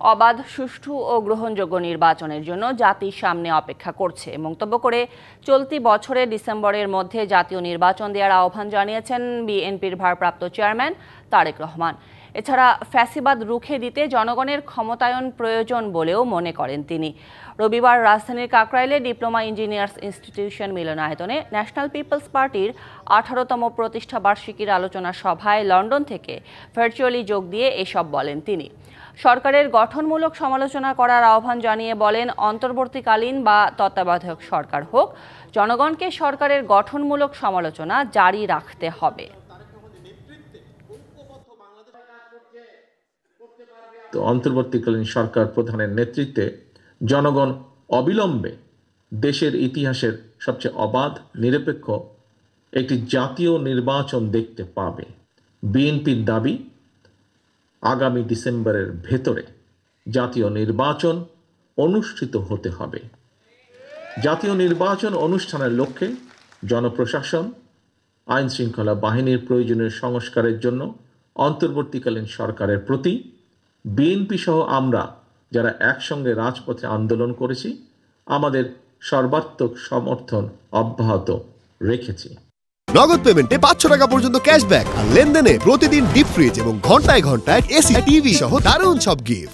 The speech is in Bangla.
অবাধ, সুষ্ঠু ও গ্রহণযোগ্য নির্বাচনের জন্য জাতি সামনে অপেক্ষা করছে মন্তব্য করে চলতি বছরের ডিসেম্বরের মধ্যে জাতীয় নির্বাচন দেওয়ার আহ্বান জানিয়েছেন বিএনপির ভারপ্রাপ্ত চেয়ারম্যান তারেক রহমান। এছাড়া ফ্যাসিবাদ রুখে দিতে জনগণের ক্ষমতায়ন প্রয়োজন বলেও মনে করেন তিনি। রবিবার রাজধানীর কাকরাইলে ডিপ্লোমা ইঞ্জিনিয়ার্স ইনস্টিটিউশন মিলনায়তনে ন্যাশনাল পিপলস পার্টির 18তম প্রতিষ্ঠা বার্ষিকীর আলোচনা সভায় লন্ডন থেকে ভার্চুয়ালি যোগ দিয়ে এসব বলেন তিনি। সরকারের গঠনমূলক সমালোচনা করার আহ্বান জানিয়ে বলেন, অন্তর্বর্তীকালীন বা তত্ত্বাবধায়ক সরকার হোক, জনগণকে সরকারের গঠনমূলক সমালোচনা জারি রাখতে হবে। অন্তর্বর্তীকালীন সরকার প্রধানের নেতৃত্বে জনগণ অবিলম্বে দেশের ইতিহাসের সবচেয়ে অবাধ, নিরপেক্ষ একটি জাতীয় নির্বাচন দেখতে পাবে। বিএনপির দাবি, আগামী ডিসেম্বরের ভেতরে জাতীয় নির্বাচন অনুষ্ঠিত হতে হবে। জাতীয় নির্বাচন অনুষ্ঠানের লক্ষ্যে জনপ্রশাসন, আইন শৃঙ্খলা বাহিনীর প্রয়োজনীয় সংস্কারের জন্য অন্তর্বর্তীকালীন সরকারের প্রতি বিএনপি সহ আমরা যারা একসঙ্গে রাজপথে আন্দোলন করেছি, আমাদের সর্বাত্মক সমর্থন অব্যাহত রেখেছি। নগদ পেমেন্টে 500 টাকা পর্যন্ত ক্যাশব্যাক আর লেনদেনে প্রতিদিন ডিপ ফ্রিজ এবং ঘন্টায় ঘন্টায় এসি টিভি সহ দারুণ সব গিফট।